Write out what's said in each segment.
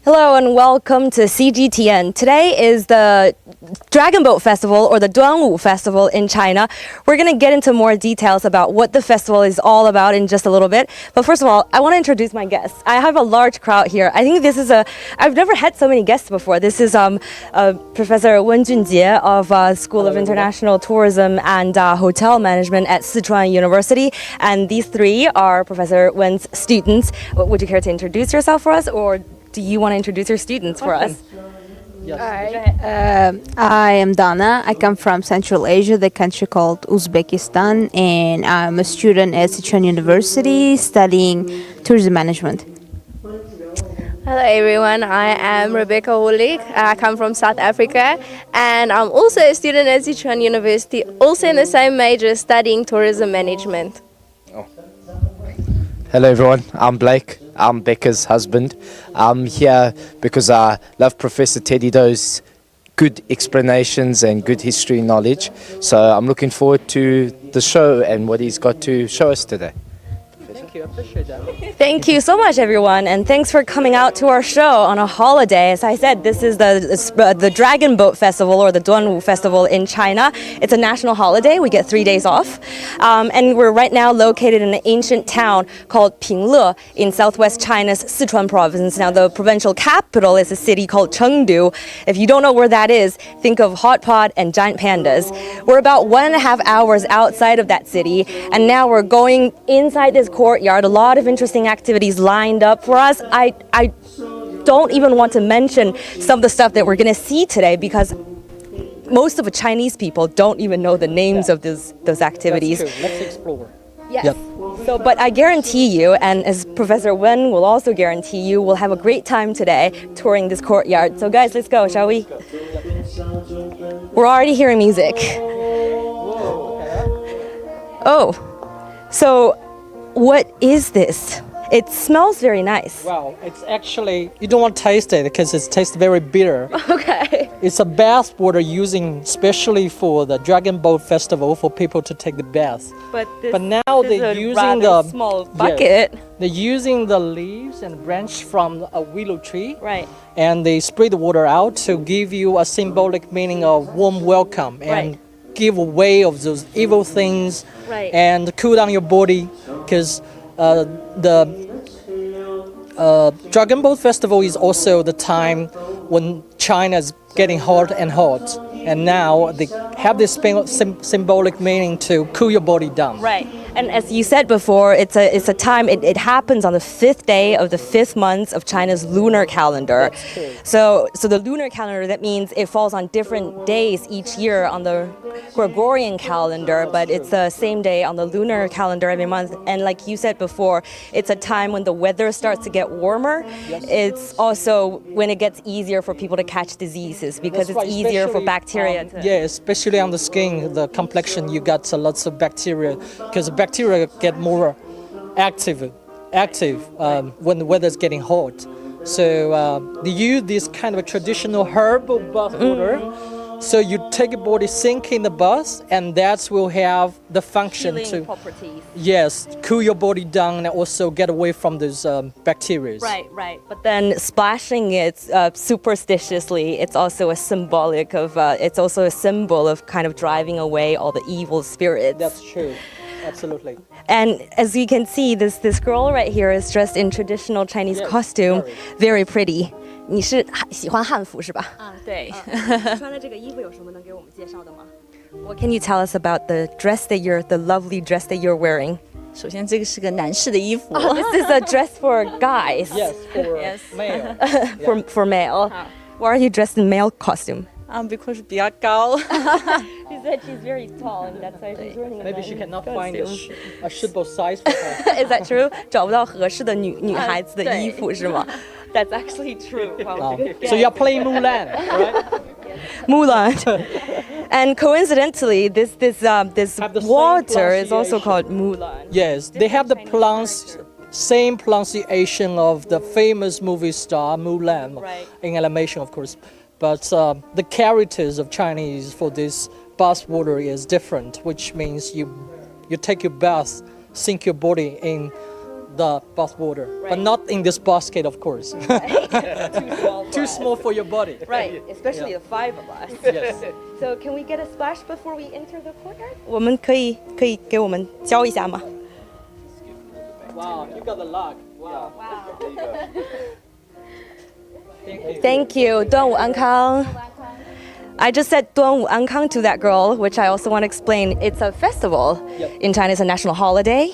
Hello and welcome to CGTN. Today is the Dragon Boat Festival or the Duanwu Festival in China. We're going to get into more details about what the festival is all about in just a little bit. But first of all, I want to introduce my guests. I have a large crowd here. I think this is I've never had so many guests before. This is Professor Wen Junjie of School of International Tourism and Hotel Management at Sichuan University. And these three are Professor Wen's students. Would you care to introduce yourself for us, or do you want to introduce your students for us? Yes. Hi, I am Dana. I come from Central Asia, the country called Uzbekistan, and I'm a student at Sichuan University studying tourism management. Hello everyone, I am Rebecca Wulik. I come from South Africa and I'm also a student at Sichuan University, also in the same major studying tourism management. Hello everyone, I'm Blake. I'm Becca's husband. I'm here because I love Professor Teddy Doe's good explanations and good history knowledge. So I'm looking forward to the show and what he's got to show us today. Thank you, I appreciate that. Thank you so much, everyone, and thanks for coming out to our show on a holiday. As I said, this is the Dragon Boat Festival or the Duanwu Festival in China. It's a national holiday. We get 3 days off, and we're right now located in an ancient town called Pingle in southwest China's Sichuan province. Now, the provincial capital is a city called Chengdu. If you don't know where that is, think of hot pot and giant pandas. We're about 1.5 hours outside of that city, and now we're going inside this courtyard. A lot of interesting activities lined up for us. I don't even want to mention some of the stuff that we're going to see today because most of the Chinese people don't even know the names of those activities. That's true. Let's explore. Yes. Yep. So, but I guarantee you, and as Professor Wen will also guarantee you, we'll have a great time today touring this courtyard. So guys, let's go, shall we? We're already hearing music. Oh, so what is this? It smells very nice. Wow, it's actually, you don't want to taste it because it tastes very bitter. Okay. It's a bath water using specially for the Dragon Boat Festival for people to take the bath. But now they're using the small bucket. Yes, they're using the leaves and branch from a willow tree. Right. And they spray the water out to give you a symbolic meaning of warm welcome and give away of those evil things. Right. And cool down your body because the Dragon Boat Festival is also the time when China is getting hot and hot, and now they have this symbolic meaning to cool your body down. Right. And as you said before, it's a time, it happens on the 5th day of the 5th month of China's lunar calendar. That's true. So the lunar calendar, that means it falls on different days each year on the Gregorian calendar, but it's the same day on the lunar calendar every month. And like you said before, it's a time when the weather starts to get warmer. Yes. It's also when it gets easier for people to catch diseases because That's it's right, easier for especially, bacteria to... Yeah, especially on the skin, the complexion, you got lots of bacteria because bacteria get more active when the weather's getting hot. So they use this kind of a traditional herbal bath water. So you take your body, sink in the bath, and that will have the function healing to properties. yes, cool your body down and also get away from those bacteria. Right. But then splashing it superstitiously, it's also a symbolic of, it's also a symbol of kind of driving away all the evil spirits. That's true. Absolutely. And as you can see, this girl right here is dressed in traditional Chinese Yes, costume, very pretty. 你是喜欢汉服是吧？对。穿的这个衣服有什么能给我们介绍的吗？ What can you tell us about the lovely dress that you're wearing? 首先，这个是个男士的衣服。Oh, this is a dress for guys. Yes, for Yes. male. For male. Why are you dressed in male costume? because 比较高。 She said she's very tall, and that's why she's wearing a Maybe she man's cannot find costume. a suitable size for her. Is that true? 找不到合适的女孩子的衣服是吗？ That's actually true. Wow, So you're playing Mulan, right? Mulan. And coincidentally, this Have the same water is also pronunciation. called Mulan. Yes, they have the same pronunciation of the famous movie star Mulan, Right. in animation, of course. But the characters of Chinese for this bath water is different, which means you take your bath, sink your body in the bath water, but not in this basket, of course. Too small for your body. Right, especially the five of us. Yes. So can we get a splash before we enter the courtyard? 我们可以给我们教一下吗？ Wow, you got the luck. Wow. Thank you. 端午安康. I just said 端午安康 to that girl, which I also want to explain. It's a festival. In China, it's a national holiday.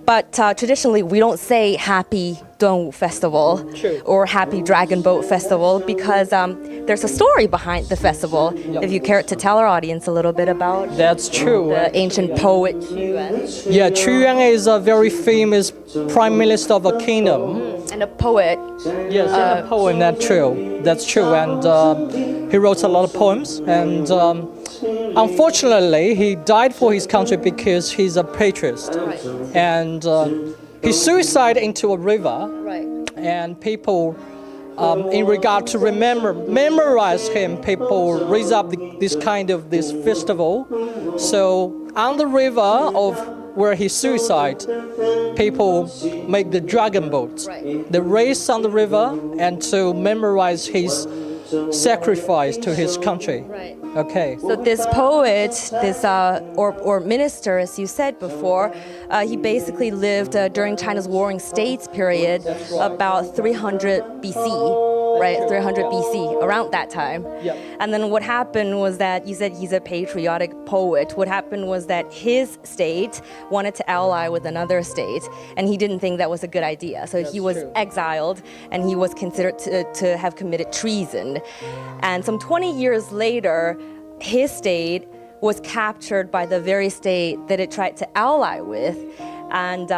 But traditionally, we don't say Happy 端午 Festival or Happy Dragon Boat Festival because there's a story behind the festival. If you care to tell our audience a little bit about That's true. the ancient poet Yuan. Yeah, Yuan is a very famous prime minister of a kingdom. And a poet. Yes, and a poem. That's true. That's true. And he wrote a lot of poems. And unfortunately, he died for his country because he's a patriot. And he suicided into a river. Right. And people, in regard to memorize him, people raise up this festival. So on the river of where he suicide, people make the dragon boat. Right. They race on the river and to memorize his sacrifice to his country. Right. Okay. So this poet, this or minister, as you said before, he basically lived during China's Warring States period, about 300 BC, right? 300 BC, around that time. Yep. And then what happened was that you said he's a patriotic poet. What happened was that his state wanted to ally with another state, and he didn't think that was a good idea. So he was exiled, and he was considered to have committed treason. And some 20 years later, his state was captured by the very state that it tried to ally with. And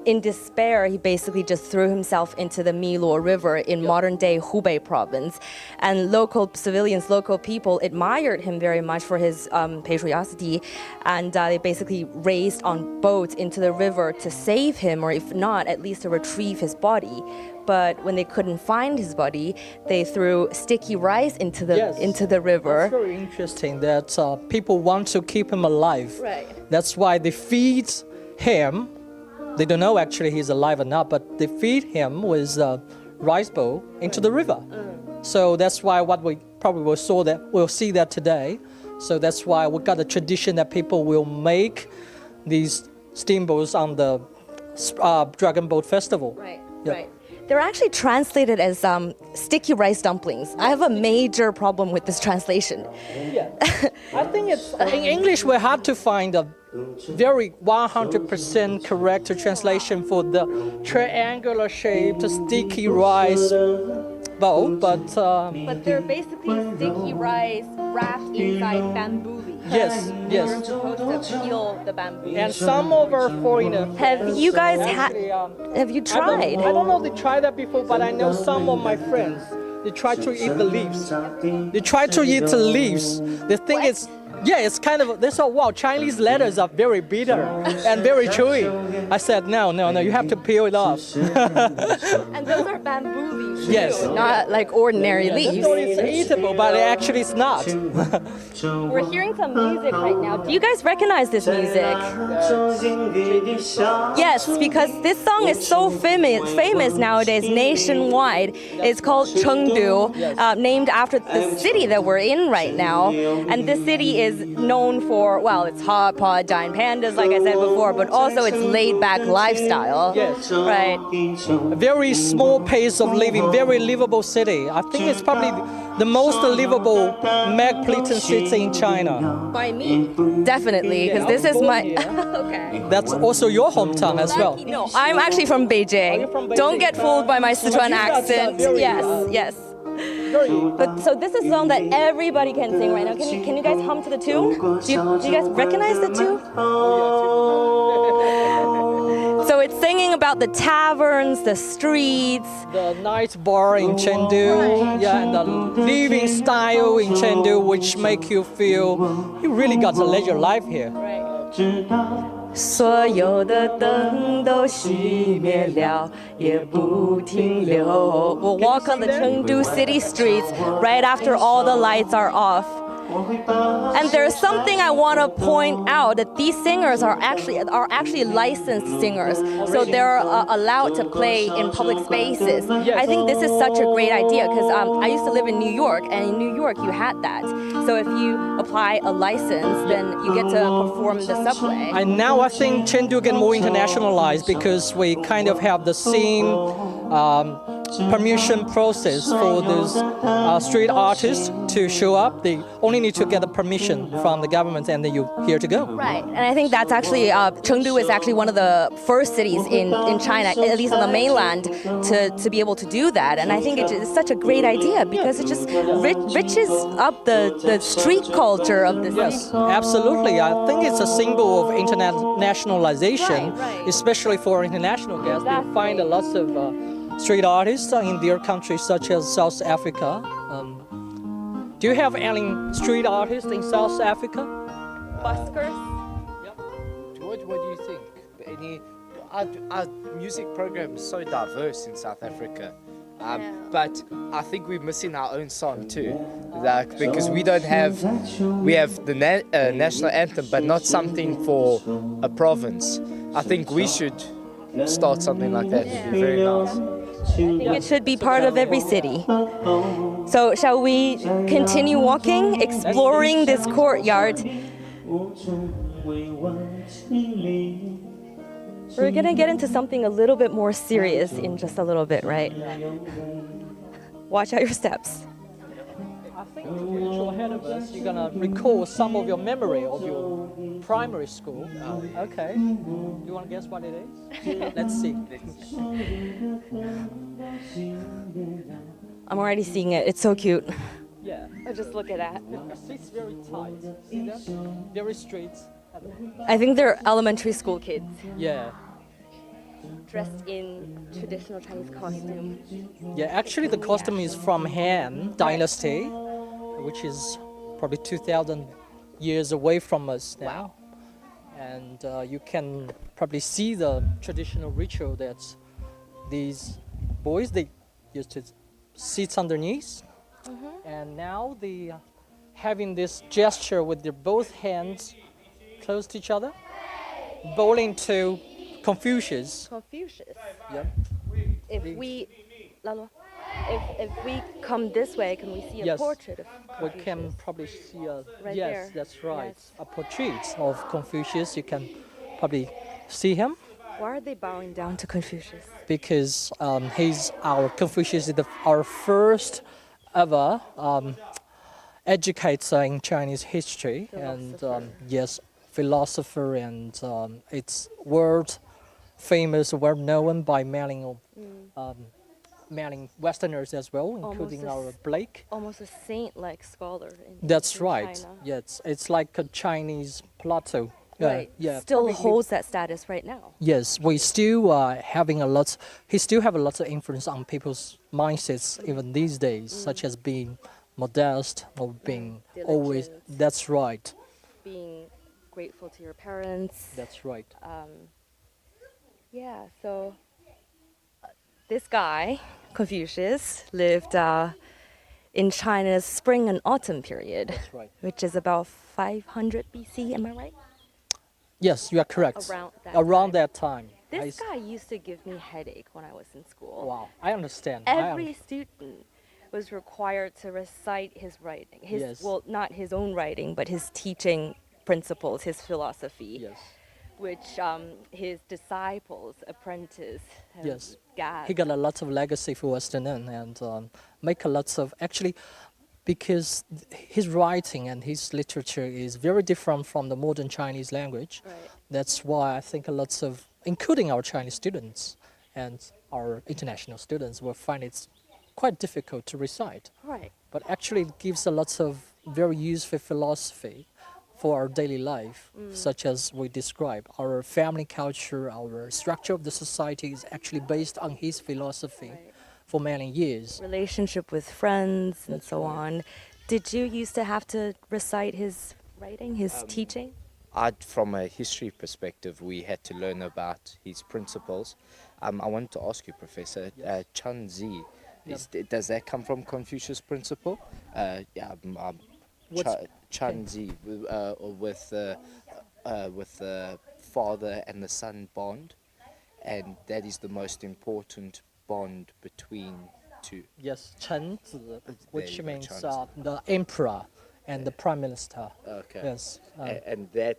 in despair, he basically just threw himself into the Miluo River in modern-day Hubei province. And local civilians, local people admired him very much for his patrioticity. And they basically raced on boats into the river to save him, or if not, at least to retrieve his body. But when they couldn't find his body, they threw sticky rice into the river. It's very interesting that people want to keep him alive. Right. That's why they feed him. They don't know actually he's alive or not, but they feed him with rice bowl into the river. So that's why what we probably we'll see that today. So that's why we got a tradition that people will make these steamboats on the Dragon Boat Festival. Right, Yep. right. They're actually translated as sticky rice dumplings. I have a major problem with this translation. Yeah. I think it's in English we had to find a very 100% correct translation for the triangular shaped sticky rice bowl, but But they're basically sticky rice wrapped inside bamboo leaves. yes, You're yes. supposed to peel the bamboo. And some of our foreigners Have you guys actually, have you tried? I don't know if they tried that before, but I know some of my friends, they try to eat the leaves. They try to eat the leaves. They think it's kind of, they thought, wow, Chinese letters are very bitter and very chewy. I said, no, you have to peel it off. And those are bamboo leaves, Yes. too, not like ordinary They leaves. thought it's eatable, but actually it's not. We're hearing some music right now. Do you guys recognize this music? Yes, because this song is so famous nowadays nationwide. It's called Chengdu, named after the city that we're in right now. And this city is known for, well, it's hot pot, giant pandas, like I said before, but also its laid-back lifestyle. Yes. Right. A very small pace of living, very livable city. I think it's probably the most livable metropolitan city in China. By me, definitely, because this is my. Okay. That's also your hometown as well. No, I'm actually from Beijing. You're from Beijing? Don't get fooled by my Sichuan you got accent. very, Yes. But so this is a song that everybody can sing right now. Can you guys hum to the tune? Do you guys recognize the tune? So it's singing about the taverns, the streets. The night bar in Chengdu, and the living style in Chengdu, which make you feel you really got a leisure life here. 所有的灯都熄灭了，也不停留。We'll walk on the Chengdu city streets right after all the lights are off. And there's something I want to point out that these singers are actually licensed singers, so they're allowed to play in public spaces. I think this is such a great idea because I used to live in New York, and in New York you had that. So if you apply a license, then you get to perform the subway. And now I think Chengdu get more internationalized because we kind of have the same permission process for those street artists to show up. They only need to get the permission from the government, and then you're here to go. Right, and I think that's actually, Chengdu is actually one of the first cities in China, at least on the mainland, to be able to do that. And I think it's such a great idea because it just riches up the street culture of the city. Yes, absolutely. I think it's a symbol of internationalization, Right. especially for international guests. They find lots of street artists in their countries, such as South Africa. Do you have any street artists in South Africa? Buskers. What do you think? Our music program is so diverse in South Africa. But I think we're missing our own song too, because we have the national anthem, but not something for a province. I think we should start something like that. It'd be very nice. I think it should be part of every city. So shall we continue walking, exploring this courtyard? We're gonna get into something a little bit more serious in just a little bit, right? Watch out your steps. I think ahead of us, you're gonna recall some of your memory of your primary school. Okay. Do you want to guess what it is? Let's see. I'm already seeing it. It's so cute. Yeah. Oh, just look at that. The seats very tight. See that? Very straight. I think they're elementary school kids Yeah. dressed in traditional Chinese costume. Yeah. Actually, the costume is from Han Dynasty, which is probably 2,000 years away from us now. And you can probably see the traditional ritual that these boys, they used to sit underneath. And now they having this gesture with their both hands close to each other, bowing to Confucius. Confucius. Yeah. If we come this way, can we see a Yes. portrait of We Confucius? can probably see a Right yes, there. that's right. Yes. A portrait of Confucius. You can probably see him Why are they bowing down to Confucius? because Confucius is our first ever educator in Chinese history, and yes, philosopher, and it's world famous, well known by many Westerners as well, including Almost our Blake. Almost a saint-like scholar. That's in right. China. Yes, it's like a Chinese Plato. Right. Yeah. Still probably- holds that status right now. Yes, we still having a lot. He still have a lot of influence on people's mindsets even these days, such as being modest or being always. Diligent. That's right. Being grateful to your parents. That's right. Yeah, so this guy, Confucius, lived in China's spring and autumn period, That's right. which is about 500 BC, am I right? Yes, you are correct. Around that time. that time. This guy used to give me headache when I was in school. Wow, I understand. Every student was required to recite his writing. Yes. Well, not his own writing, but his teaching principles, his philosophy, Yes. which his disciples, apprentice, have Yes. gathered. He got a lot of legacy for us to learn and make a lot of actually, because his writing and his literature is very different from the modern Chinese language. Right. That's why I think a lot of, including our Chinese students and our international students, will find it quite difficult to recite. Right. But actually, it gives a lot of very useful philosophy for our daily life, such as we describe. Our family culture, our structure of the society is actually based on his philosophy Right. for many years. Relationship with friends and That's so right. on. Did you used to have to recite his writing, his teaching? From a history perspective, we had to learn about his principles. I wanted to ask you, Professor, Zongzi, does that come from Confucius' principle? What's- Chengdu, with the father and the son bond, and that is the most important bond between two. Yes, Chengzi, which you go, means Chengzi. the emperor and the prime minister. Okay. Yes, And that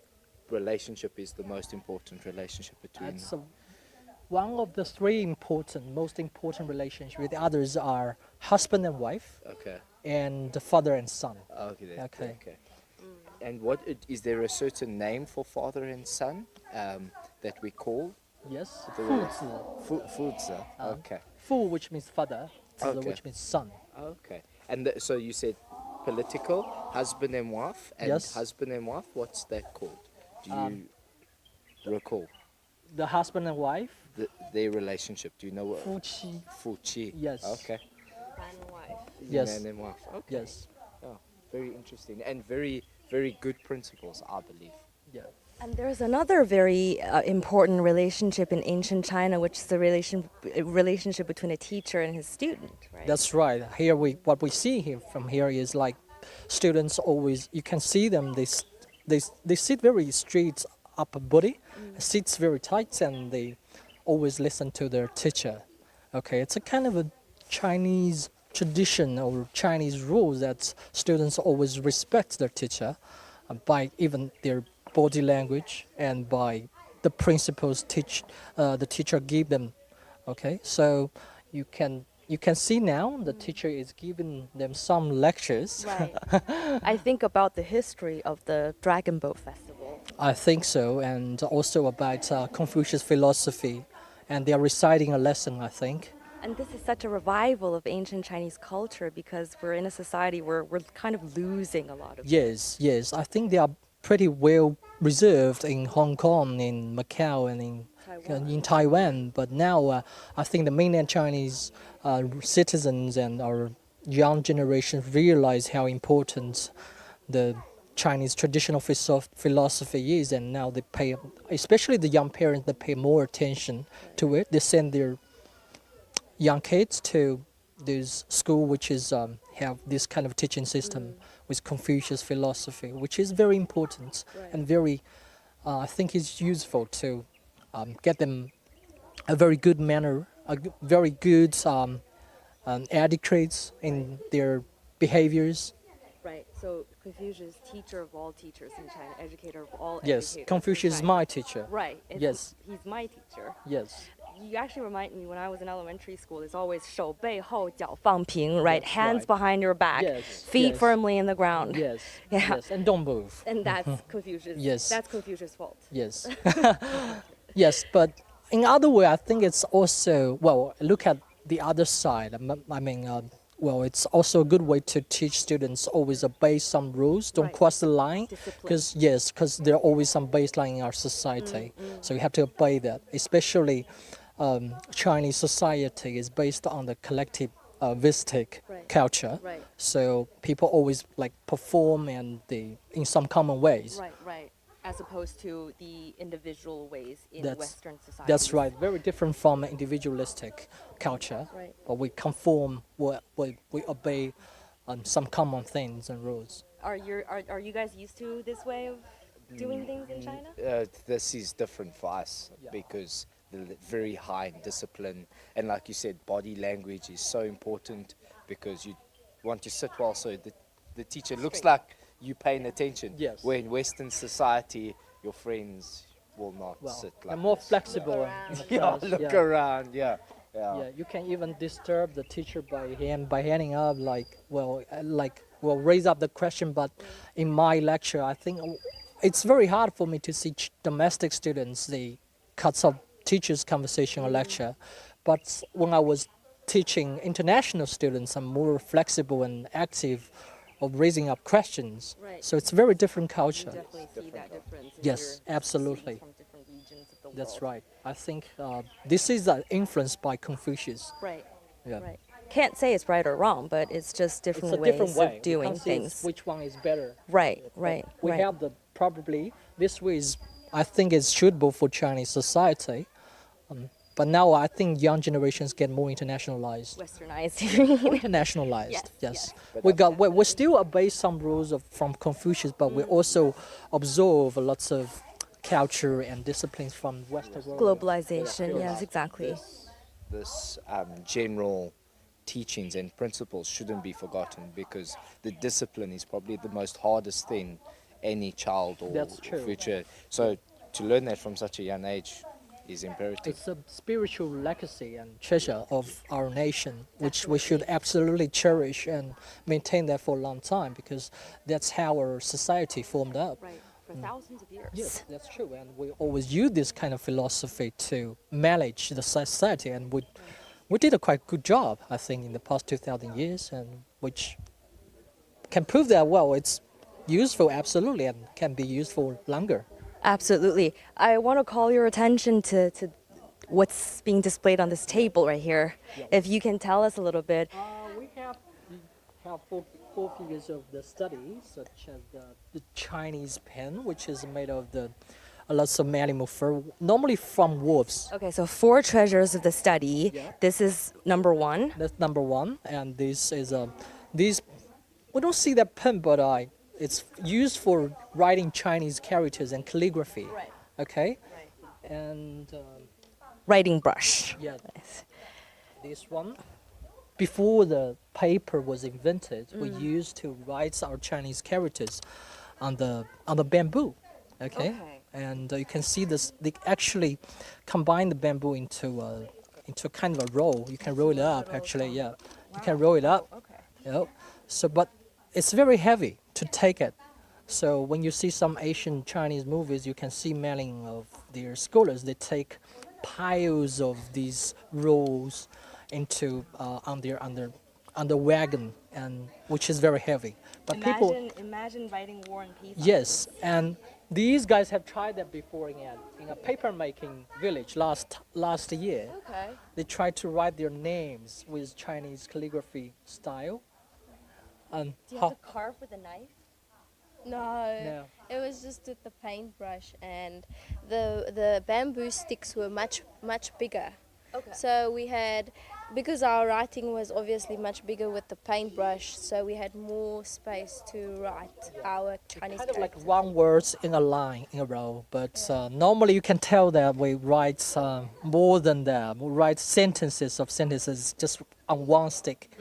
relationship is the most important relationship between. that's one of the most important relationships. The others are husband and wife Okay. and the father and son. Okay. Okay. Okay. And is there a certain name for father and son that we call? Yes, The 父子. Fuzi. Okay. 父, which means father, 子, Okay. which means son. Okay. And so you said political, husband and wife, and Yes. husband and wife. What's that called? Do you recall The husband and wife, their relationship? Do you know what? 夫妻. Fuchi. Yes. Okay. Man and wife. Yes. Man and wife. Okay. Yes. Oh, very interesting and very, very good principles, I believe. Yeah. And there's another very important relationship in ancient China, which is the relationship between a teacher and his student, right? That's right. Here what we see here from here is like students always, you can see them, they sit very straight upper body, sits very tight, and they always listen to their teacher. Okay, it's a kind of a Chinese tradition or Chinese rules that students always respect their teacher by even their body language and by the principles the teacher give them. Okay, so you can see now the teacher is giving them some lectures. Right. I think about the history of the Dragon Boat Festival. I think so, and also about Confucius philosophy, and they are reciting a lesson, I think. And this is such a revival of ancient Chinese culture because we're in a society where we're kind of losing a lot of Yes, yes, I think they are pretty well reserved in Hong Kong, in Macau, and in Taiwan. But now I think the mainland Chinese citizens and our young generation realize how important the Chinese traditional philosophy is, and now they pay, especially the young parents, they pay more attention to it. They send their young kids to this school which is have this kind of teaching system with Confucius philosophy, which is very important and very I think is useful to get them a very good manner, very good etiquette in their behaviors. Right. So Confucius, teacher of all teachers in China, educator of all Yes, educators Confucius in is China. my teacher. Right. Yes. He's my teacher. Yes. You actually remind me when I was in elementary school, there's always 手背后脚放平, right? Yes, Hands right. behind your back, Yes, feet yes. firmly in the ground. Yes. Yeah. Yes, and don't move. And that's Confucius. Yes. That's Confucius' fault. Yes. Yes, but in other way, I think it's also, well, look at the other side. I mean, well, it's also a good way to teach students always obey some rules, don't Right. cross the line. Discipline. Because there are always some baseline in our society. So you have to obey that. Especially Chinese society is based on the collectivistic Right. culture. Right. So people always like perform and in some common ways. Right, right. As opposed to the individual ways in That's- Western society. That's right. Very different from individualistic culture. Right. But we conform, we obey some common things and rules. Are you guys used to this way of doing things in China? This is different for us Yeah. because the very high in discipline, and like you said, body language is so important because you want to sit well so the teacher looks like you paying attention. Yes. Where in Western society, your friends will not Well, sit like they're more this. flexible. around. in the Yeah, class, look yeah. around. Yeah. Yeah, you can even disturb the teacher by handing up raise up the question. But in my lecture, I think it's very hard for me to see domestic students. They cut off teachers' conversation or lecture. But when I was teaching international students, I'm more flexible and active of raising up questions. Right. So it's a very different You culture. definitely see that difference. In Yes, your absolutely. students from different regions of the world. That's right. I think this is influenced by Confucius. Right. Yeah. Right. Can't say it's right or wrong, but it's just It's different a ways different way. of doing You can't say things. which one is better. Right. Right. We right. have probably this way is, I think it's suitable for Chinese society. But now I think young generations get more internationalized. Westernized. Internationalized, yes. We still obey some rules from Confucius, but we also absorb lots of culture and disciplines from Western world. Globalization, yes, exactly. This general teachings and principles shouldn't be forgotten, because the discipline is probably the most hardest thing any child or That's true. future. So to learn that from such a young age is imperative. It's a spiritual legacy and treasure of our nation, which we should absolutely cherish and maintain that for a long time, because that's how our society formed up. Right, for thousands of years. Yes, that's true. And we always use this kind of philosophy to manage the society, and we did a quite good job, I think, in the past 2,000 years, and which can prove that, well, it's useful, absolutely, and can be useful longer. Absolutely. I want to call your attention to what's being displayed on this table right here. If you can tell us a little bit. We have four figures of the study, such as the Chinese pen, which is made of the lots of animal fur, normally from wolves. Okay, so 4 treasures of the study. Yeah. This is number 1. That's number 1, and this is these. We don't see that pen, but it's used for writing Chinese characters and calligraphy. Right. Okay. And Writing brush. yeah, this one. Before the paper was invented, we used to write our Chinese characters on the bamboo. Okay. And you can see this. They actually combine the bamboo into kind of a roll. You can roll it up. Actually, yeah. You can roll it up. Okay. Yeah. So, but it's very heavy to take it. So when you see some Asian Chinese movies, you can see many of their scholars. They take piles of these rolls into on the wagon, and which is very heavy. But Imagine writing War and Peace. yes, and these guys have tried that before in a paper making village last year. Okay. They tried to write their names with Chinese calligraphy style. And Do you have to carve with a knife? No. It was just with the paintbrush, and the bamboo sticks were much bigger. Okay. So we had, because our writing was obviously much bigger with the paintbrush, so we had more space to write our Chinese kind of like characters. one words in a line in a row, but normally you can tell that we write more than that. We write sentences just on one stick.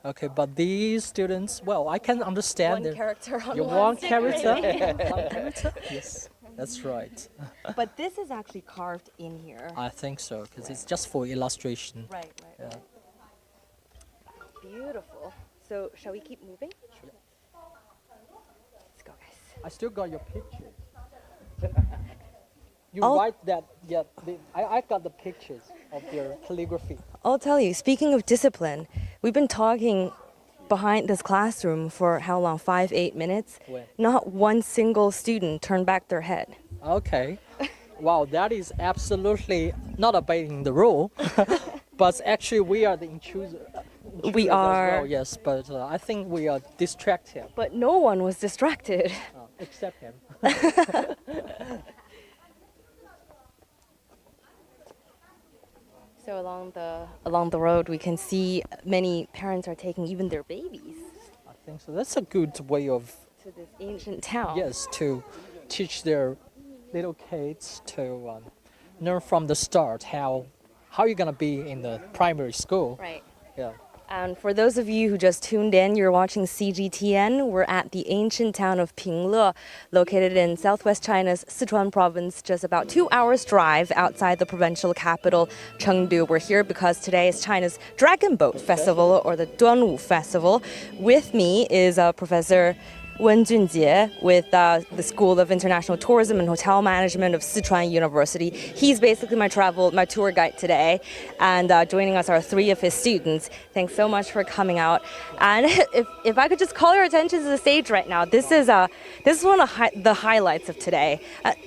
Okay, but these students, well, I can understand One character on your one one stick, character. right? One character. Yes, that's right. But this is actually carved in here. I think so, because it's just for illustration. Right. Yeah. Beautiful. So shall we keep moving? Let's go, guys. I still got your pictures. You I'll- write that, yeah. I got the pictures of your calligraphy. I'll tell you, speaking of discipline, we've been talking behind this classroom for how long? 5-8 minutes? When? Not one single student turned back their head. Okay. Wow, that is absolutely not obeying the rule. But actually, we are the intruders We as are. well, yes, but I think we are distracted, But no one was distracted. except him. So along the road, we can see many parents are taking even their babies I think so. That's a good way of, to this ancient town. yes, to teach their little kids to learn from the start how you're gonna be in the primary school. Right. Yeah. And for those of you who just tuned in, you're watching CGTN. We're at the ancient town of Pingle, located in southwest China's Sichuan province, just about 2 hours drive outside the provincial capital, Chengdu. We're here because today is China's Dragon Boat Festival, or the Duanwu Festival. With me is Professor Wen Junjie with the School of International Tourism and Hotel Management of Sichuan University. He's basically my tour guide today, and joining us are 3 of his students. Thanks so much for coming out. And if I could just call your attention to the stage right now, this is one of the highlights of today.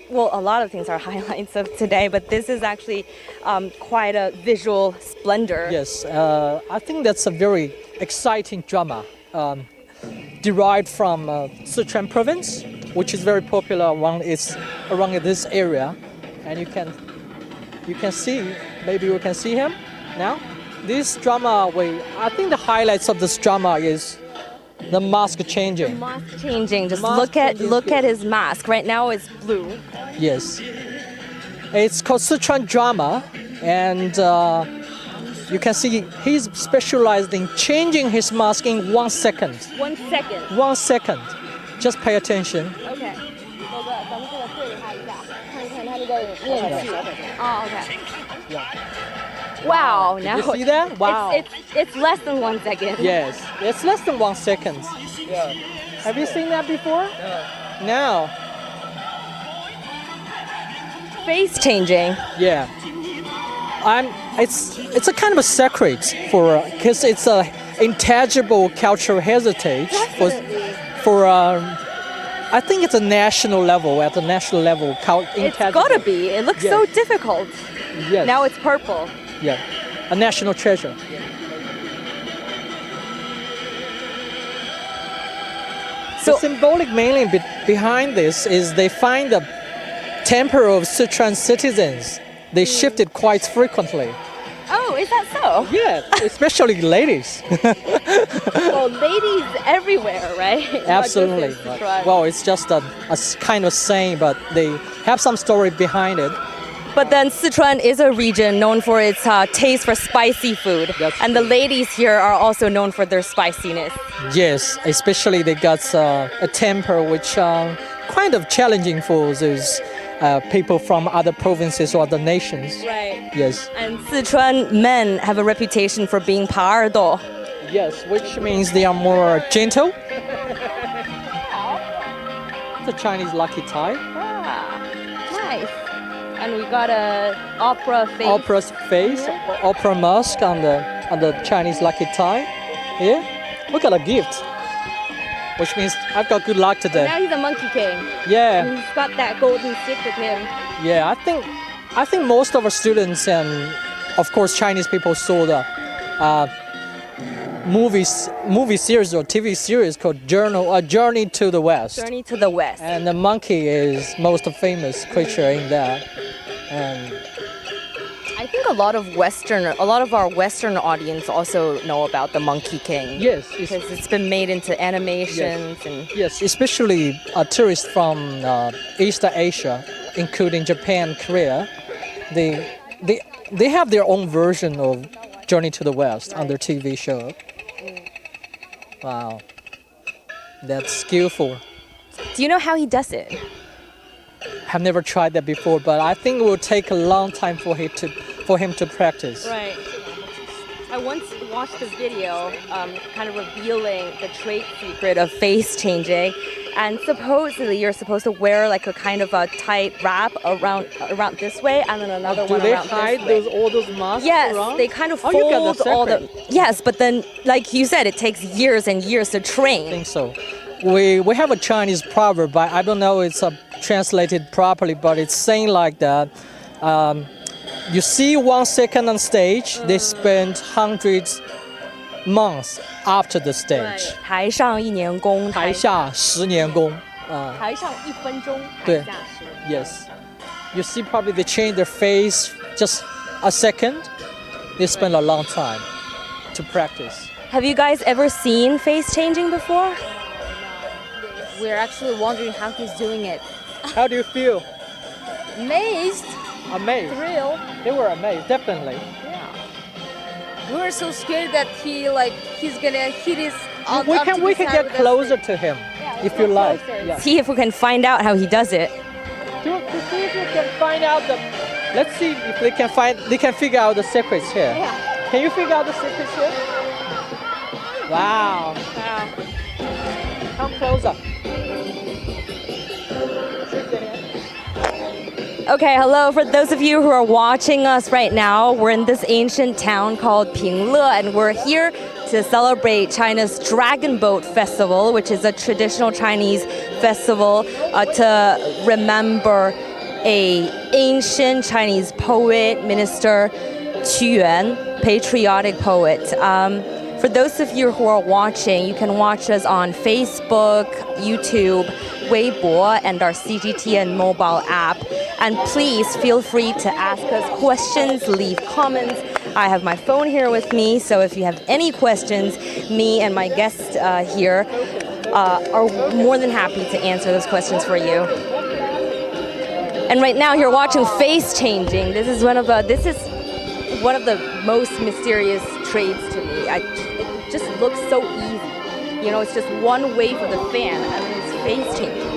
Well, a lot of things are highlights of today, but this is actually quite a visual splendor. Yes, I think that's a very exciting drama. Derived from Sichuan province, which is very popular around this area, and you can see Maybe we can see him now. This drama, I think the highlights of this drama is the mask changing. Mask changing. Just Mask look changing. at his mask. Right now it's blue. Yes. It's called Sichuan drama, and you can see he's specialized in changing his mask in 1 second. 1 second. 1 second. Just pay attention. Okay. 咱们这个对着他一下，看一看他那个面具。Oh, okay. Wow. Now You see that? Wow. It's less than 1 second. Yes, it's less than 1 second. Yeah. Have you seen that before? No. Face changing. Yeah. It's a kind of a secret for because it's a intangible cultural heritage for I think it's a national level. At the national level, It's gotta be. It looks so difficult. Yes. Now it's purple. Yeah, a national treasure. So The symbolic meaning behind this is they find the temper of Sichuan citizens. They shifted quite frequently. oh, is that so? Yeah, especially ladies. Well, ladies everywhere, right? Not just in Absolutely. Sichuan. Well, it's just a kind of saying, but they have some story behind it. But then Sichuan is a region known for its taste for spicy food. That's And the ladies here are also known for their spiciness. Yes, especially they got a temper which kind of challenging for those people from other provinces or other nations. Right. Yes. And Sichuan men have a reputation for being 耙耳朵. Yes, which means they are more gentle. The Chinese lucky tie. Ah, nice. And we got a opera face. Opera's face, opera mask on the Chinese lucky tie. Here, we got a gift, which means I've got good luck today. Now he's a monkey king. Yeah, And he's got that golden stick with him. yeah. I think most of our students and of course Chinese people saw the movie series or TV series called Journey to the West. Journey to the West. And the monkey is most famous creature in that. And I think a lot of our Western audience also know about the Monkey King. yes, Because it's been made into animations and yes, especially tourists from East Asia, including Japan, Korea, they have their own version of Journey to the West on their TV show. Wow, that's skillful. do you know how he does it? Have never tried that before, but I think it will take a long time for him to practice. Right. I once watched a video kind of revealing the trade secret of face changing, and supposedly you're supposed to wear like a kind of a tight wrap around this way and then another Do one they around hide this way. all those masks Yes, around? they kind of Oh, you got fold the all the. secret. Yes, but then, like you said, it takes years and years to I train. think so. We have a Chinese proverb, but I don't know it's translated properly, but it's saying like that. You see 1 second on stage, they spend hundreds months after the stage. 台上一年功，台下10年功. 台上1分钟，对。台下10 Yes. You see probably they change their face just a second. They spend a long time to practice. Have you guys ever seen face changing before? We're actually wondering how he's doing it. How do you feel? Amazed, Amazed. thrilled. They were amazed, definitely. We were so scared that he's gonna hit his. We can get closer to him if you like. Yeah. See if we can find out how he does it. To see if you can find out let's see if they can figure out the secrets here. Yeah. Can you figure out the secrets here? Wow. Come closer. Okay, hello. For those of you who are watching us right now, we're in this ancient town called Pingle, and we're here to celebrate China's Dragon Boat Festival, which is a traditional Chinese festival to remember a ancient Chinese poet, minister, Yuan, patriotic poet. For those of you who are watching, you can watch us on Facebook, YouTube, Weibo, and our CGTN mobile app. And please feel free to ask us questions, leave comments. I have my phone here with me, so if you have any questions, me and my guest here are more than happy to answer those questions for you. And right now, you're watching face changing. This is one of the most mysterious trades to me. It just looks so easy. You know, it's just one wave of the fan, and then it's face changing.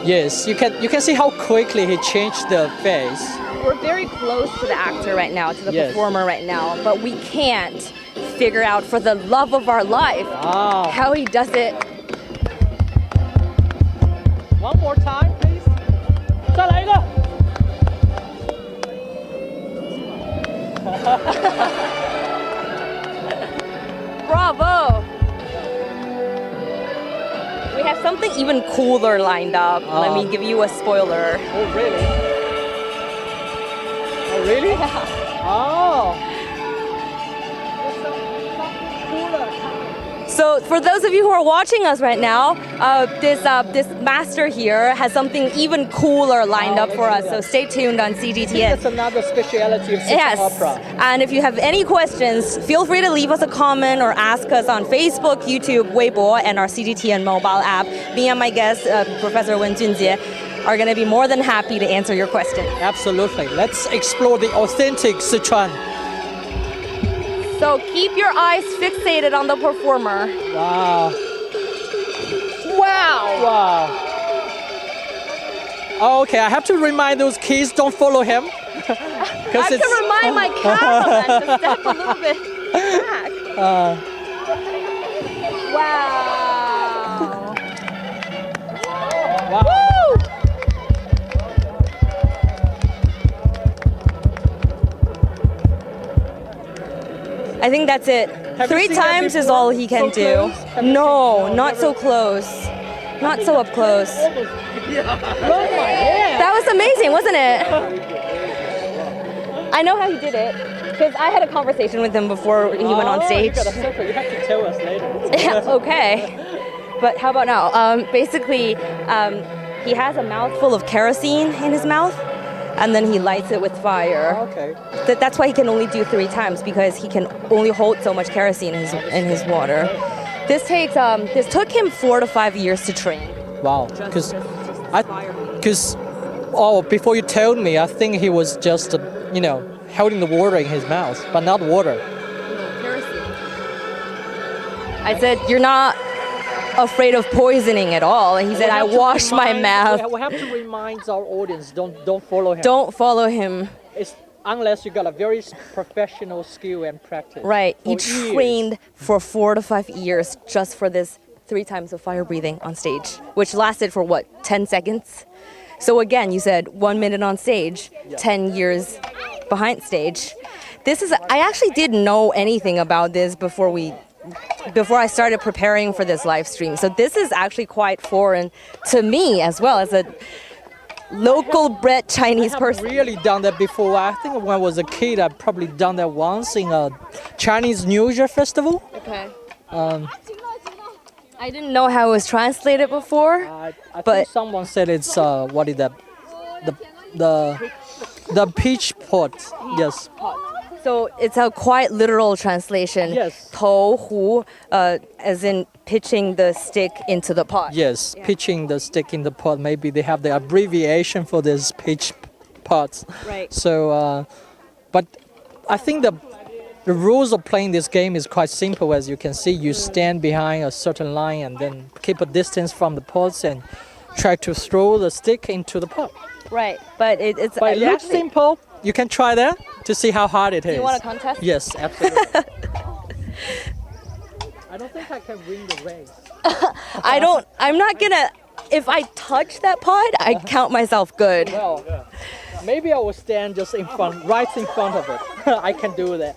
Yes, you can see how quickly he changed the face. We're very close to the actor right now, to the performer right now, but we can't figure out for the love of our life how he does it. One more time, please. 再来一个. Bravo! We have something even cooler lined up. Let me give you a spoiler. Oh, really? Oh, really? Yeah. Oh. So for those of you who are watching us right now, this master here has something even cooler lined up for us. So stay tuned on CGTN. That's another speciality of Sichuan opera. And if you have any questions, feel free to leave us a comment or ask us on Facebook, YouTube, Weibo, and our CGTN mobile app. Me and my guest, Professor Yuan are going to be more than happy to answer your question. Absolutely. Let's explore the authentic Sichuan. So keep your eyes fixated on the performer. Wow. Wow. Wow. Oh, okay, I have to remind those kids don't follow him. I have to remind my cameraman to step a little bit back. Wow. Wow. Woo! I think that's it. Have you 3 seen that times is before? all he can So do. close? Have you No, seen- not so close. Not so up close. That was amazing, wasn't it? I know how he did it because I had a conversation with him before he went on stage. You have to tell us later. Yeah, okay. But how about now? Basically, he has a mouthful of kerosene in his mouth, and then he lights it with fire. Okay. That's why he can only do 3 times, because he can only hold so much kerosene in his water. This took him 4 to 5 years to train. Wow. Because before you told me, I think he was just holding the water in his mouth, but not water. Kerosene. I said, "You're not afraid of poisoning at all." And he said, "I wash my mouth." We have to remind our audience, don't follow him. Don't follow him. Unless you got a very professional skill and practice. Right. He For years. trained for 4 to 5 years just for this 3 times of fire breathing on stage, which lasted for 10 seconds? So again, you said 1 minute on stage, 10 years behind stage. I actually didn't know anything about this before I started preparing for this live stream. So this is actually quite foreign to me as well, as a local bred Chinese person. I've really done that before. I think when I was a kid, I've probably done that once in a Chinese New Year festival. Okay. I didn't know how it was translated before. I But- think someone said it's what is that? The peach pot. Yes. So it's a quite literal translation. Yes. 投壶, as in pitching the stick into the pot. Yes. Pitching the stick in the pot. Maybe they have the abbreviation for this peach pots. Right. So, but I think the rules of playing this game is quite simple. As you can see, you stand behind a certain line and then keep a distance from the pots and try to throw the stick into the pot. Right. But it looks Actually, simple. You can try that to see how hard it is. You want a contest? Yes, absolutely. I don't think I can win the race. I'm not gonna, if I touch that pot, I count myself good. Well, maybe I will stand just right in front of it. I can do that.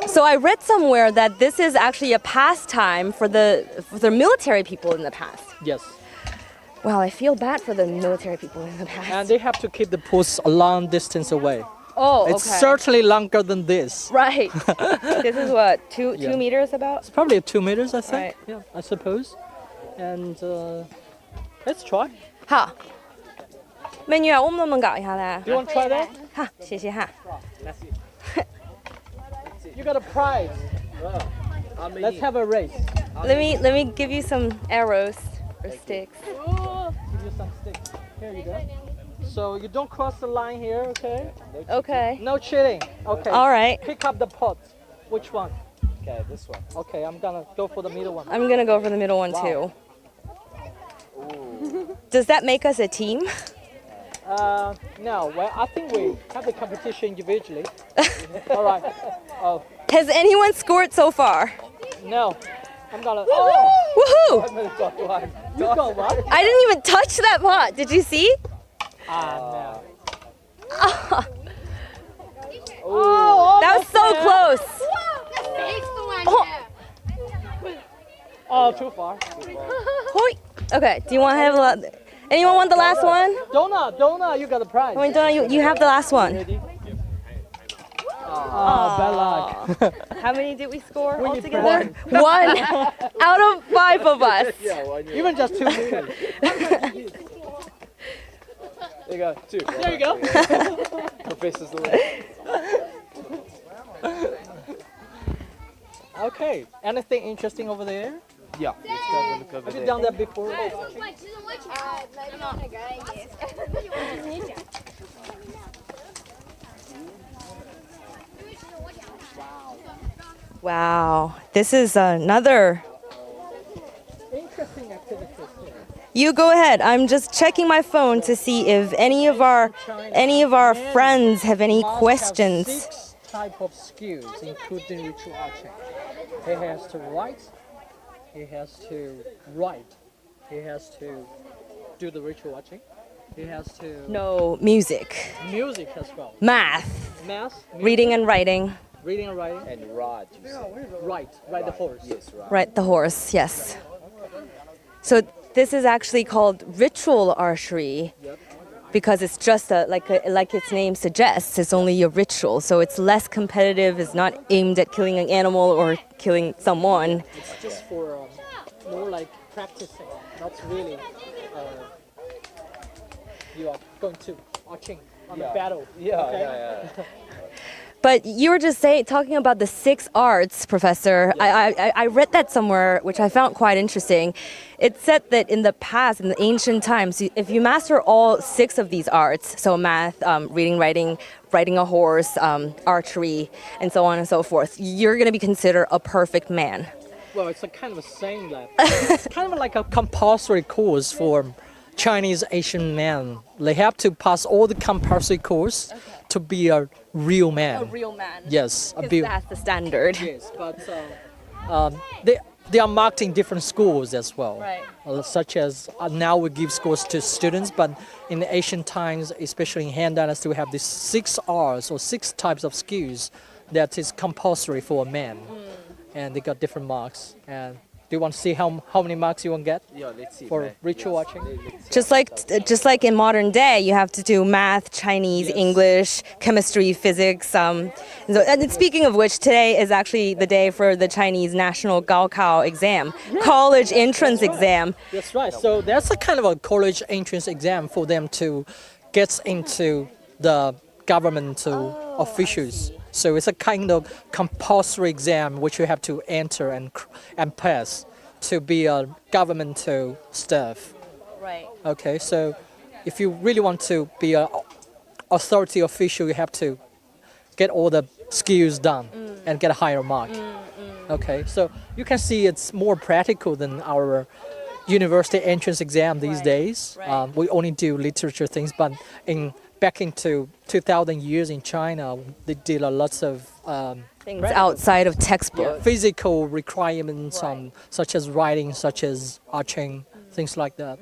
So I read somewhere that this is actually a pastime for the military people in the past. Yes. Well, I feel bad for the military people in the past. And they have to keep the posts a long distance away. Oh, It's certainly longer than this. Right. This is what, two Yeah. meters about? It's probably 2 meters, I think. Right. Yeah, I suppose. And let's try. 好，美女啊，我们能不能搞一下呢？ Do you want to try that? 好，谢谢哈。 You got a prize. Let's have a race. Let me give you some arrows or sticks. Give you some sticks. Here you go. So you don't cross the line here, okay? Okay. No cheating. Okay. All right. Pick up the pot. Which one? Okay, this one. Okay, I'm gonna go for the middle one. I'm gonna go for the middle one too. Does that make us a team? No. Well, I think we have the competition individually. All right. Oh, Has anyone scored so far? no. I'm gonna. Oh, Woohoo! you got one. I didn't even touch that pot. Did you see? No. That was so close. Oh, too far. Hoi. Okay. Do you want to have anyone want the last one? Donna, you got the prize. I mean, Donna, you have the last one. Ready? Oh, bad luck. How many did we score We need altogether? One out of 5 of us. Even just 2 meters. There you go, 2. There you go. Professor's the way. Okay. Anything interesting over there? Yeah, let's go have a look over Have you there. done that before? Wow. This is another. Interesting activities here. You go ahead. I'm just checking my phone to see if any of our friends have any Must questions. Have 6 type of skills, including ritual arching. He has to write. He has to write. He has to do the ritual arching. He has to No, music, music as well. math, Math, reading and writing. reading and writing. And ride, you said. Ride the horse. Yes, right. Right, the horse, yes. So this is actually called ritual archery because it's just like its name suggests, it's only a ritual. So it's less competitive, it's not aimed at killing an animal or killing someone. It's just for more like practicing, not really. You are going to arching on the battle. Yeah. But you were just talking about the 6 arts, Professor. I read that somewhere, which I found quite interesting. It said that in the past, in the ancient times, if you master all 6 of these arts, so math, reading, writing, riding a horse, archery, and so on and so forth, you're going to be considered a perfect man. Well, it's a kind of a saying that it's kind of like a compulsory course for Chinese Asian men. They have to pass all the compulsory course to be a real man. A real man. Yes, That's the standard. Yes, but they are marked in different schools as well. Right. Such as now we give schools to students, but in the ancient times, especially in Han Dynasty, we have these 6 R's or 6 types of skills that is compulsory for a man, and they got different marks. And do you want to see how many marks you want to get Yeah, let's see. for mate. ritual watching? Just like in modern day, you have to do math, Chinese, English, chemistry, physics. And speaking of which, today is actually the day for the Chinese national Gaokao exam, college entrance exam. That's right. So that's a kind of a college entrance exam for them to get into the government officials. So it's a kind of compulsory exam which you have to enter and pass to be a government staff. Right. Okay, so if you really want to be an authority official, you have to get all the skills done and get a higher mark. Okay, so you can see it's more practical than our university entrance exam these days. Right. We only do literature things, but back into 2,000 years in China, they did a lots of Things outside of textbook. physical requirements, such as writing, such as arching, things like that.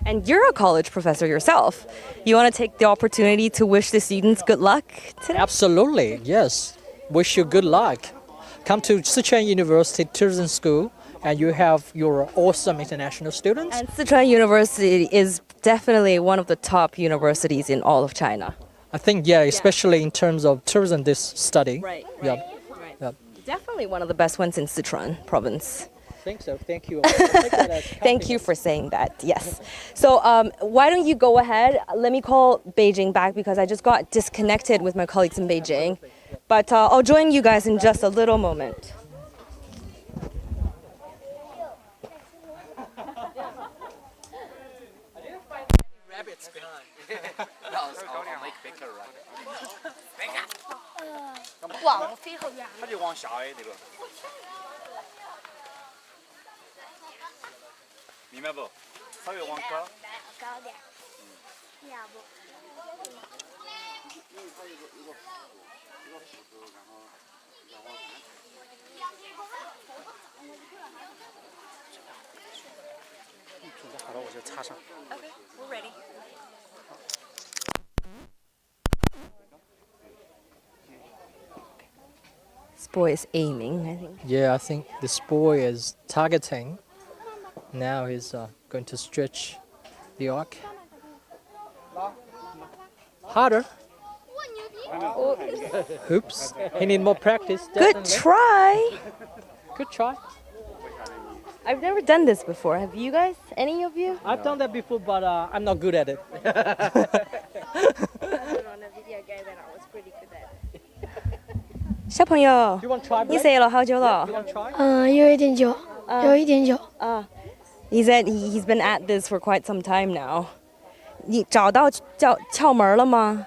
And you're a college professor yourself. You want to take the opportunity to wish the students good luck today? Absolutely, yes. Wish you good luck. Come to Sichuan University Tourism School, and you have your awesome international students. And Sichuan University is definitely one of the top universities in all of China. I think, yeah, especially in terms of tourism, this study. Right. Yeah. Right. Yeah. Definitely one of the best ones in Sichuan province. I think so. Thank you. I'll take that as Thank you compliment. for saying that. Yes. So why don't you go ahead? Let me call Beijing back because I just got disconnected with my colleagues in Beijing. But I'll join you guys in just a little moment. Rabbits behind. 它就往下的这个，明白不？稍微往高。高点，要不。好了，我就插上。 We're ready. This boy is aiming, I think. Yeah, I think this boy is targeting. Now he's going to stretch the arc. Harder. Oops. He need more practice. Good definitely. try. Good try. I've never done this before. Have you guys? Any of you? I've done that before, but I'm not good at it. On a video game and I was pretty good at it. 小朋友 You want to try? 你 Blake? 写了好久了 You want to try? 有一点久，有一点久。 He said he's been at this for quite some time now. 你找到窍门了吗？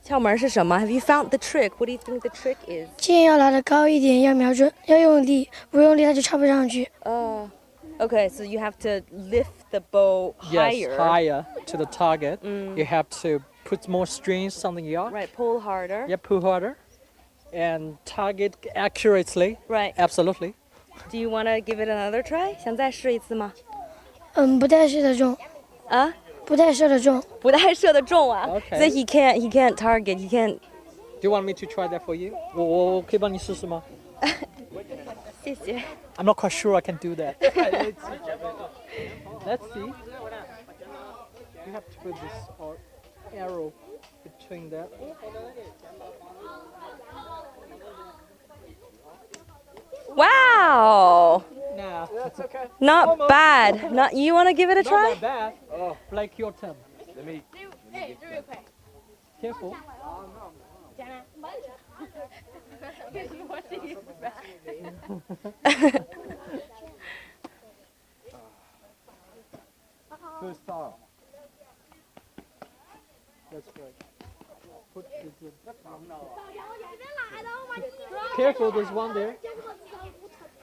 窍门是什么？ Have you found the trick? What do you think the trick is? 剑要拉得高一点，要瞄准，要用力，不用力它就插不上去。 Okay, so you have to lift the bow Yes, higher. higher to the target. You have to put more strings on the arc. Right, pull harder. Yeah, pull harder. And target accurately. Right. Absolutely. Do you want to give it another try? 想再试一次吗？不太射得中，不太射得中。不太射得中啊。 Okay. So he can't target. He can't. Do you want me to try that for you? 我可以帮你试试吗？谢谢。 I'm not quite sure I can do that. Let's see. You have to put this arrow between that. Wow. Nah, Not bad. Not. You want to give it a not try? that bad. Oh, Blake, your turn. Let me. Careful. First time. That's great. Put this in. Careful, there's one there.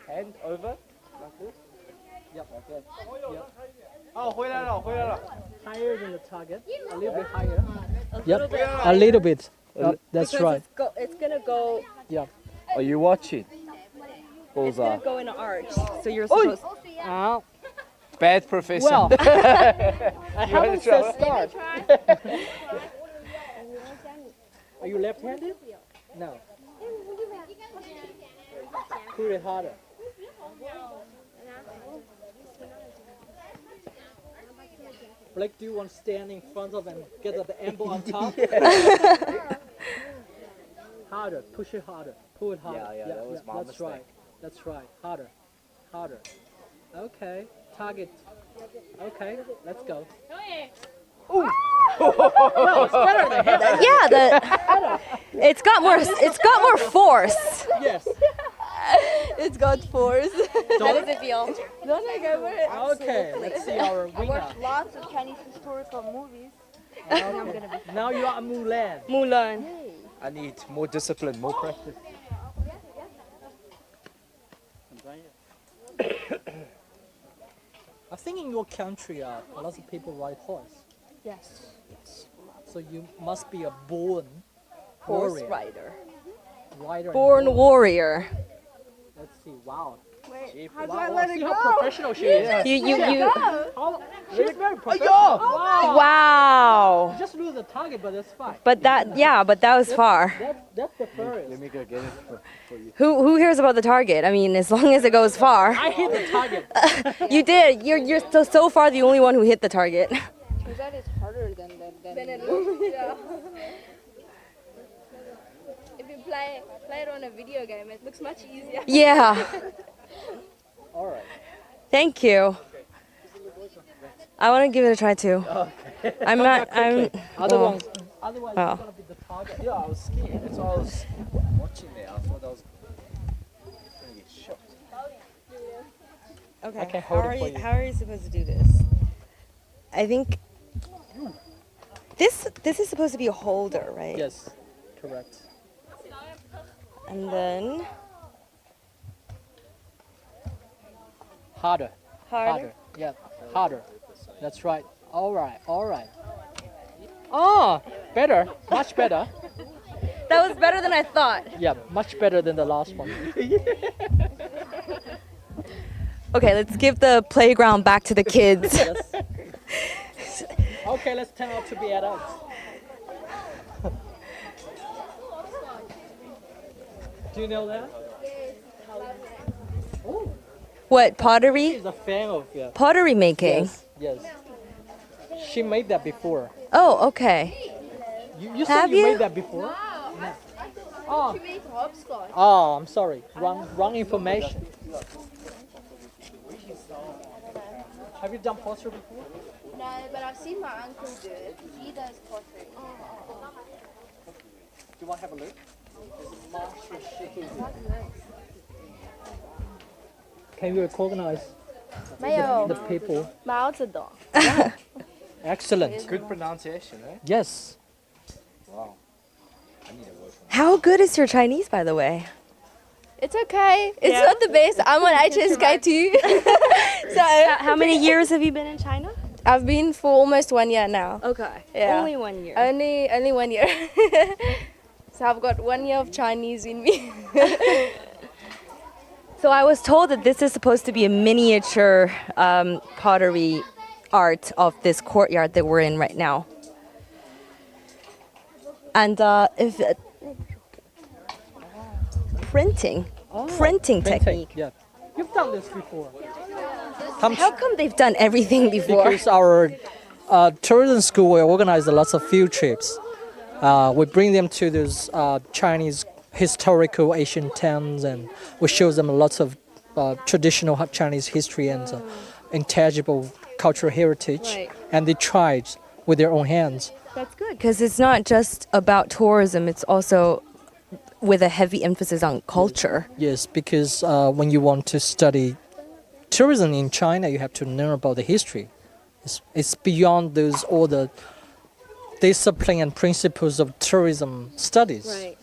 Hand over, like this. Yep. Okay. Yep. 哦，回来了，回来了。 Higher than the target. A little bit higher. Yep. A little bit. Yep, that's right. It's gonna go. Yep. Are you watching? It's Bullseye. gonna go in an arch. So you're supposed. Ow. Bad professor. Well, I haven't said start. Are you left-handed? No. Put it harder. Blake, do you want to stand in front of and get at the angle on top? Harder. Push it harder. Pull it harder. Yeah, that was my that's mistake. right. That's right. Harder. Harder. Okay. Target. Okay. Let's go. Ooh. No, it's better than hammer. Yeah, it's got more force. Yes. It's got force. How does it feel? Okay. Let's see our winner. Lots of Chinese historical movies. Now you are Mulan. Mulan. I need more discipline, more practice. I think in your country, lots of people ride horse. Yes. So you must be a born Horse warrior. rider. Rider and Born horse. warrior. Let's see. Wow. How do Wow, I let it see go? how professional she is. You. How, she's very professional. Wow. Wow. Just lose the target, but that's fine. But that was far. That's the first. Let me go get it for you. Who cares about the target? I mean, as long as it goes far. I hit the target. You did. You're so far the only one who hit the target. That is harder than it looks, yeah. If you play it on a video game, it looks much easier. Yeah. All right. Thank you. I want to give it a try too. I'm not. I'm. Otherwise, Oh. it's gonna be the target. Yeah, I was scared. That's why I was watching there. I thought I was gonna get shot. Okay. I can hold it for you. How are you supposed to do this? I think this is supposed to be a holder, right? Yes, correct. And then Harder. harder. Yeah, harder. That's right. All right. All right. Oh, better. Much better. That was better than I thought. Yeah, much better than the last one. Okay, let's give the playground back to the kids. Yes. Okay, let's turn out to be adults. Do you know that? What, pottery? She's a fan of Pottery making. Yes. She made that before. Oh, okay. You said Have you you? made that before? Oh. She made hopscotch. Oh, I'm sorry. Wrong information. Have you done pottery before? No, but I've seen my uncle do it. He does pottery. Do you want to have a look? Can you recognize 没有 the people? 毛泽东 Excellent. Good pronunciation, eh? Yes. Wow. How good is your Chinese, by the way? It's okay. It's not the best. I'm on HSK too. So How many years have you been in China? I've been for almost 1 year now. Okay. Yeah. Only 1 year. Only 1 year. So I've got 1 year of Chinese in me. So I was told that this is supposed to be a miniature pottery art of this courtyard that we're in right now. And if printing technique. Yeah. You've done this before. How come they've done everything before? Because our tourism school, we organize lots of field trips. We bring them to those Chinese historical ancient towns, and we show them lots of traditional Chinese history and intangible cultural heritage. Right. And they tried with their own hands. That's good because it's not just about tourism; it's also with a heavy emphasis on culture. Yes, because when you want to study tourism in China, you have to learn about the history. It's beyond those all the discipline and principles of tourism studies. Right.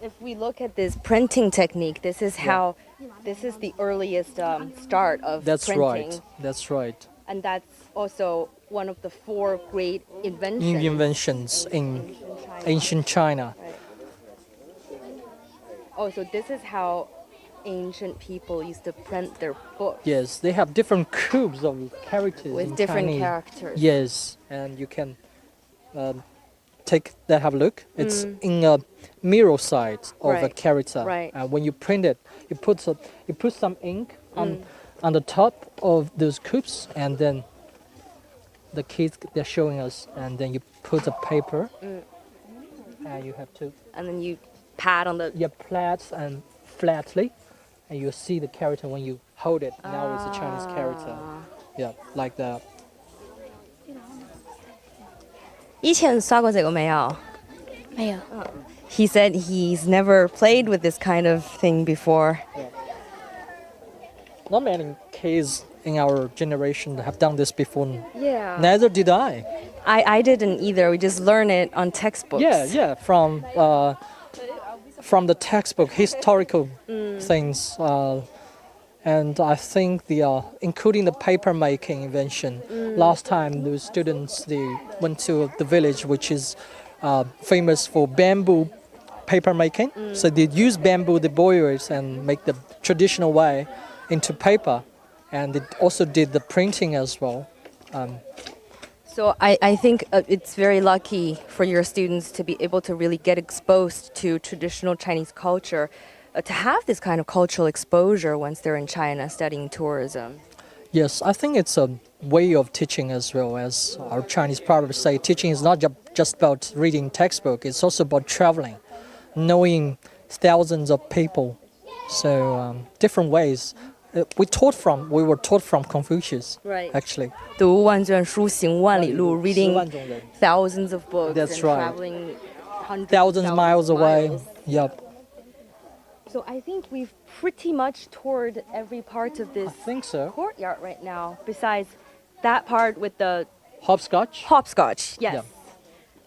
If we look at this printing technique, this is how, this is the earliest start of That's printing. right. That's right. And that's also one of the 4 great inventions. Inventions in ancient China. Right. Oh, so this is how ancient people used to print their books. Yes, they have different cubes of characters With in different Chinese. characters. Yes, and you can take that, have a look. It's in a mirror side of a Right, character. right. When you print it, you put some ink on the top of those cubes, and then the kids they're showing us, and then you put the paper, and you have to And then you pat on the... plats and flatly, and you see the character when you hold it. Now it's a Chinese character. Yeah, like that. 以前刷过这个没有？没有。 He said he's never played with this kind of thing before. Not many kids in our generation have done this before. Yeah. Neither did I. I didn't either. We just learn it on textbooks. Yeah, from the textbook historical things, and I think including the paper making invention. Last time the students they went to the village which is famous for bamboo paper making. So they use bamboo, they boil it and make the traditional way into paper, and they also did the printing as well. So I think it's very lucky for your students to be able to really get exposed to traditional Chinese culture, to have this kind of cultural exposure once they're in China studying tourism. Yes, I think it's a way of teaching as well. As our Chinese proverbs say, teaching is not just about reading textbook. It's also about traveling, knowing thousands of people. So different ways. We were taught from Confucius. Right. Actually. 读万卷书，行万里路 reading 10万种人 thousands of books That's and right. traveling hundreds Thousands of miles away. miles. Yep. So I think we've pretty much toured every part of this I think so. courtyard right now, besides that part with the Hopscotch. hopscotch. Yes.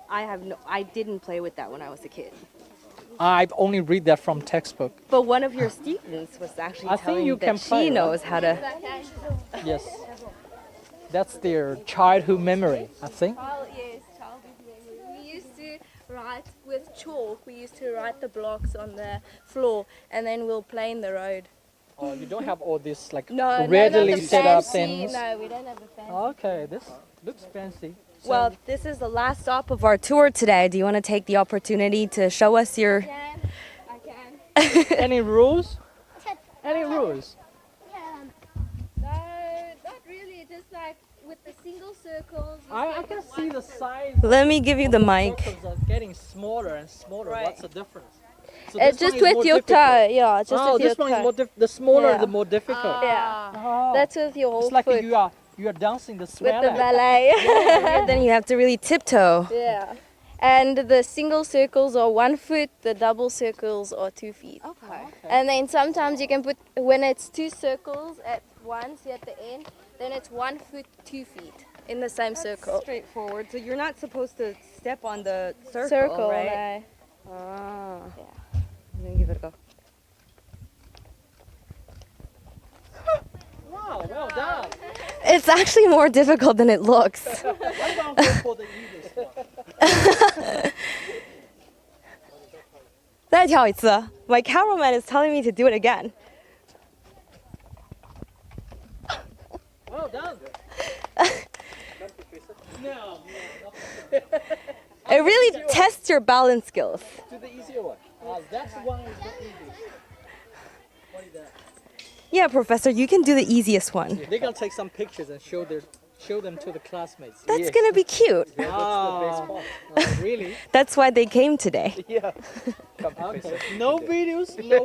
Yeah. I didn't play with that when I was a kid. I've only read that from textbook. But one of your students was actually I think telling you me that can play, she right? knows how to. Yes. That's their childhood memory, I think. Yes, childhood memory. We used to write with chalk. We used to write the blocks on the floor, and then we'll play in the road. Oh, you don't have all this like No, readily not the set up fancy. things. No, we don't have the fancy. Okay, this looks fancy. So, Well, this is the last stop of our tour today. Do you want to take the opportunity to show us your? I can. any rules? Any rules? No, not really. Just like with the single circles. I can see the size. Let me give you the mic. Circles are getting smaller and smaller. Right. What's the difference? So It's this just one is with more your difficult. toe. Yeah, just Oh, with your this one is toe. more the smaller, Yeah. the more difficult. Yeah, Oh. that's with your whole It's like foot. you are dancing the With swallow. the ballet. Then you have to really tiptoe. Yeah. And the single circles are 1 foot, the double circles are 2 feet. Okay. And then sometimes you can put, when it's 2 circles at once here at the end, then it's 1 foot, 2 feet in the same circle. Straightforward. So you're not supposed to step on the circle, Circle, right? no. Ah. Yeah. I'm gonna give it a go. Wow, well done. It's actually more difficult than it looks. I'm going to go for the easiest one. 再跳一次. My cameraman is telling me to do it again. Well done. No, It really tests your balance skills. do the easier one. That's one is the easiest. What is that? Yeah, Professor, you can do the easiest one. They're gonna take some pictures and show them to the classmates. That's gonna be cute. Oh, really? That's why they came today. Okay. No videos, no.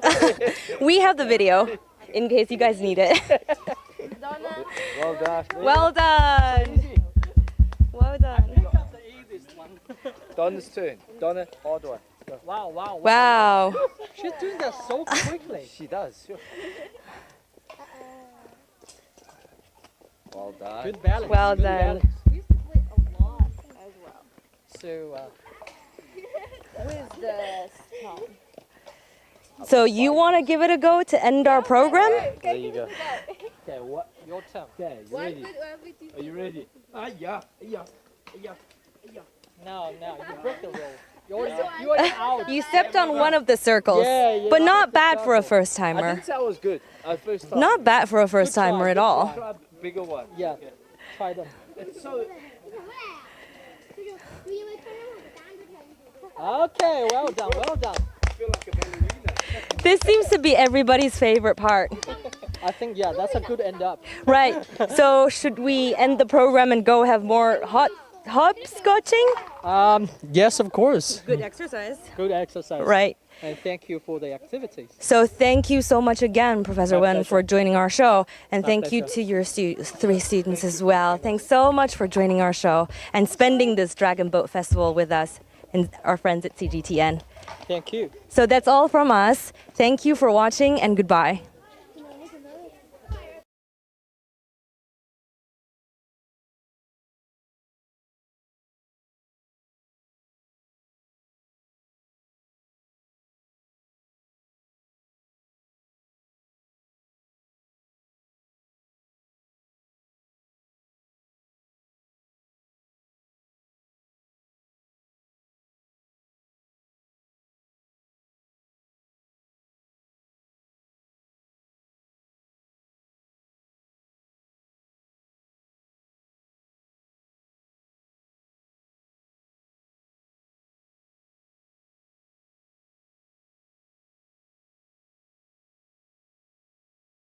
We have the video in case you guys need it. Well done. Well done. Well done. Got the easiest one. Donna's turn. Donna, hard one. Wow, wow, wow. Wow. She's doing that so quickly. She does. Sure. Well done. Good balance. Well good done. balance. We used to play a lot as well. So, With the stone. So you want to give it a go to end our program? There you go. okay, what? Your turn. Okay, you ready? Are you ready? Yeah. No, you break the rule. You're out. You stepped on one of the circles, Yeah, but not bad for a first I timer. think that was good. First time. Not bad for a first timer at all. Try a bigger one. Yeah, try them. It's so. Okay, well done, well done. I feel like a ballerina. This seems to be everybody's favorite part. I think, yeah, that's a good end up. Right. So should we end the program and go have more hopscotching? Yes, of course. Good exercise. Good exercise. Right. And thank you for the activities. So thank you so much again, Professor My Wen, pleasure. for joining our show. And My thank you pleasure. to your 3 students as well. Thanks so much for joining our show and spending this Dragon Boat Festival with us and our friends at CGTN. Thank you. So that's all from us. Thank you for watching and goodbye.